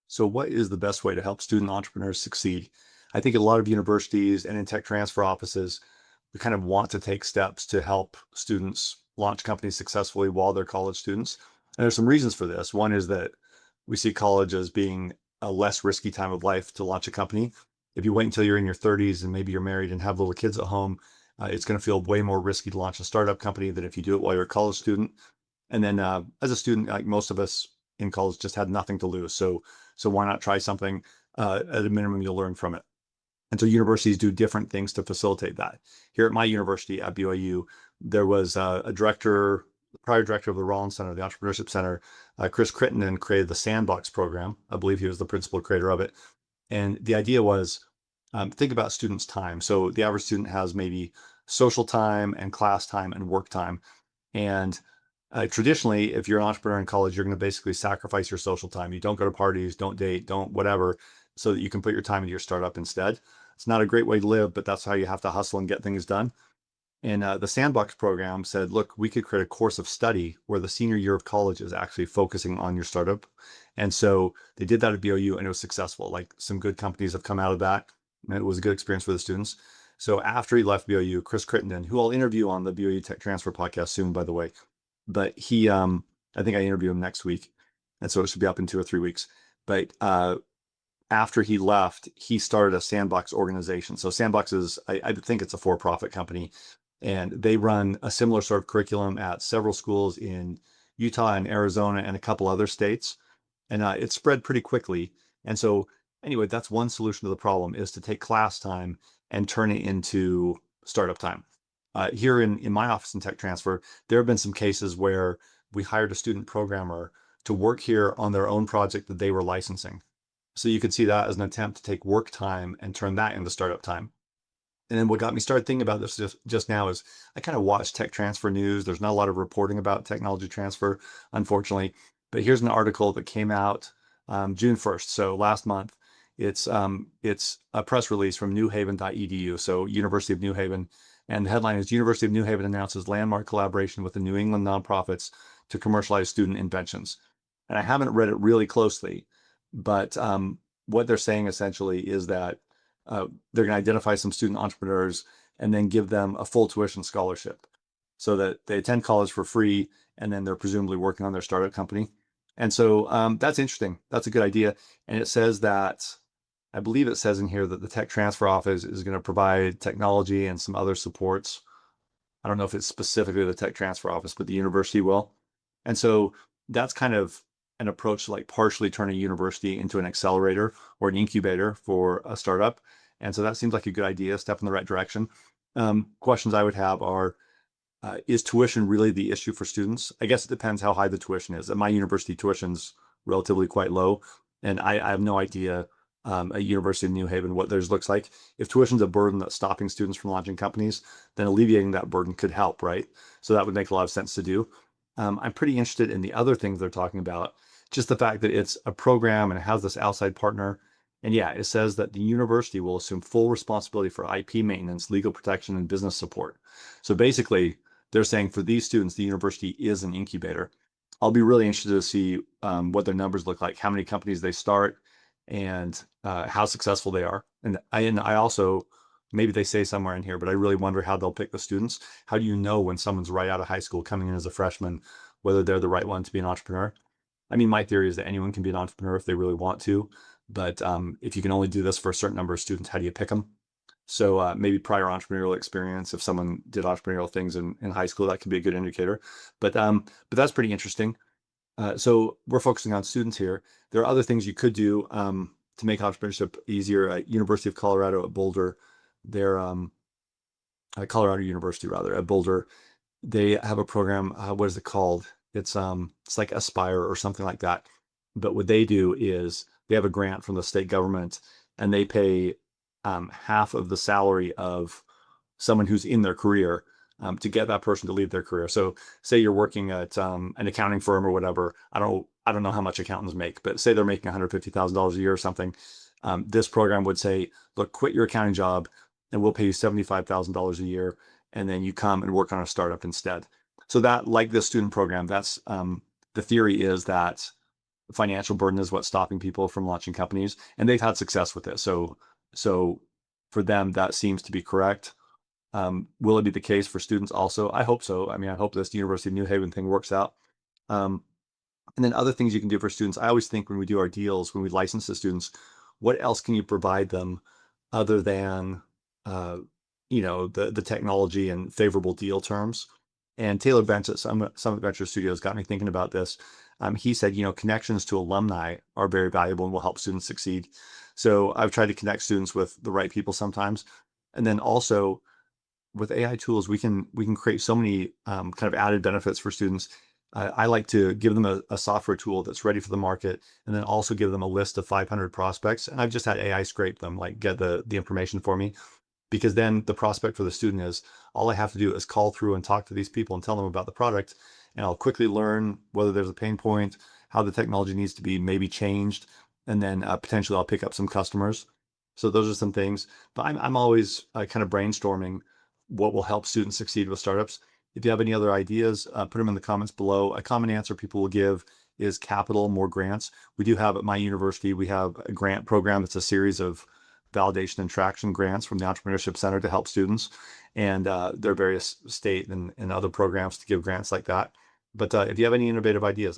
So what is the best way to help student entrepreneurs succeed? I think a lot of universities and in tech transfer offices, we kind of want to take steps to help students launch companies successfully while they're college students. And there's some reasons for this. One is that we see college as being a less risky time of life to launch a company. If you wait until you're in your 30s and maybe you're married and have little kids at home, it's going to feel way more risky to launch a startup company than if you do it while you're a college student. And then as a student, like most of us in college, just had nothing to lose. So why not try something? At a minimum, you'll learn from it. And so universities do different things to facilitate that. Here at my university at BYU, there was a director, the prior director of the Rollins Center, the Entrepreneurship Center, Chris Crittenden, created the Sandbox program. I believe he was the principal creator of it. And the idea was think about students' time. So the average student has maybe social time and class time and work time. And traditionally, if you're an entrepreneur in college, you're going to basically sacrifice your social time. You don't go to parties, don't date, don't whatever, so that you can put your time into your startup instead. It's not a great way to live, but that's how you have to hustle and get things done. And the Sandbox program said, look, we could create a course of study where the senior year of college is actually focusing on your startup. And so they did that at BOU and it was successful. Like some good companies have come out of that. And it was a good experience for the students. So after he left BOU, Chris Crittenden, who I'll interview on the BOU Tech Transfer podcast soon, by the way, but he I think I interview him next week, and so it should be up in 2 or 3 weeks. But after he left, he started a Sandbox organization. So Sandbox is, I think it's a for-profit company, and they run a similar sort of curriculum at several schools in Utah and Arizona and a couple other states, and it spread pretty quickly. And so anyway, that's one solution to the problem, is to take class time and turn it into startup time. Here in my office in tech transfer, there have been some cases where we hired a student programmer to work here on their own project that they were licensing. So you could see that as an attempt to take work time and turn that into startup time. And then what got me started thinking about this just now is I kind of watch tech transfer news. There's not a lot of reporting about technology transfer, unfortunately. But here's an article that came out June 1st, so last month. It's a press release from newhaven.edu, so University of New Haven. And the headline is University of New Haven announces landmark collaboration with the New England nonprofits to commercialize student inventions. And I haven't read it really closely, but what they're saying essentially is that they're going to identify some student entrepreneurs and then give them a full tuition scholarship so that they attend college for free and then they're presumably working on their startup company. And so that's interesting. That's a good idea. And it says that, I believe it says in here that the tech transfer office is going to provide technology and some other supports. I don't know if it's specifically the tech transfer office, but the university will. And so that's kind of an approach to like partially turn a university into an accelerator or an incubator for a startup. And so that seems like a good idea, step in the right direction. Questions I would have are, is tuition really the issue for students? I guess it depends how high the tuition is. At my university, tuition's relatively quite low, and I have no idea at University of New Haven what theirs looks like. If tuition's a burden that's stopping students from launching companies, then alleviating that burden could help, right? So that would make a lot of sense to do. I'm pretty interested in the other things they're talking about, just the fact that it's a program and it has this outside partner. And yeah, it says that the university will assume full responsibility for IP maintenance, legal protection, and business support. So basically, they're saying for these students, the university is an incubator. I'll be really interested to see what their numbers look like, how many companies they start, and how successful they are. And I also, maybe they say somewhere in here, but I really wonder how they'll pick the students. How do you know when someone's right out of high school coming in as a freshman, whether they're the right one to be an entrepreneur? I mean, my theory is that anyone can be an entrepreneur if they really want to, but if you can only do this for a certain number of students, how do you pick them? So maybe prior entrepreneurial experience, if someone did entrepreneurial things in high school, that could be a good indicator. But that's pretty interesting. So we're focusing on students here. There are other things you could do to make entrepreneurship easier. At University of Colorado at Boulder, they're Colorado University rather at Boulder, they have a program. What is it called? It's like Aspire or something like that. But what they do is they have a grant from the state government, and they pay half of the salary of someone who's in their career to get that person to leave their career. So say you're working at an accounting firm or whatever. I don't know how much accountants make, but say they're making $150,000 a year or something. This program would say, look, quit your accounting job and we'll pay you $75,000 a year. And then you come and work on a startup instead. So that, like this student program, that's the theory is that financial burden is what's stopping people from launching companies, and they've had success with it. So for them, that seems to be correct. Will it be the case for students also? I hope so. I mean, I hope this University of New Haven thing works out. Um, and then other things you can do for students. I always think when we do our deals, when we license to students, what else can you provide them other than uh, the technology and favorable deal terms? And Taylor Bench at Summit Venture Studios got me thinking about this. He said, connections to alumni are very valuable and will help students succeed. So I've tried to connect students with the right people sometimes. And then also with AI tools, we can create so many kind of added benefits for students. I like to give them a software tool that's ready for the market, and then also give them a list of 500 prospects. And I've just had AI scrape them, like get the information for me, because then the prospect for the student is all I have to do is call through and talk to these people and tell them about the product, and I'll quickly learn whether there's a pain point, how the technology needs to be maybe changed, and then potentially I'll pick up some customers. So those are some things. But I'm always kind of brainstorming what will help students succeed with startups. If you have any other ideas, put them in the comments below. A common answer people will give is capital, more grants. We do have at my university, we have a grant program. It's a series of validation and traction grants from the Entrepreneurship Center to help students. And there are various state and other programs to give grants like that. But if you have any innovative ideas,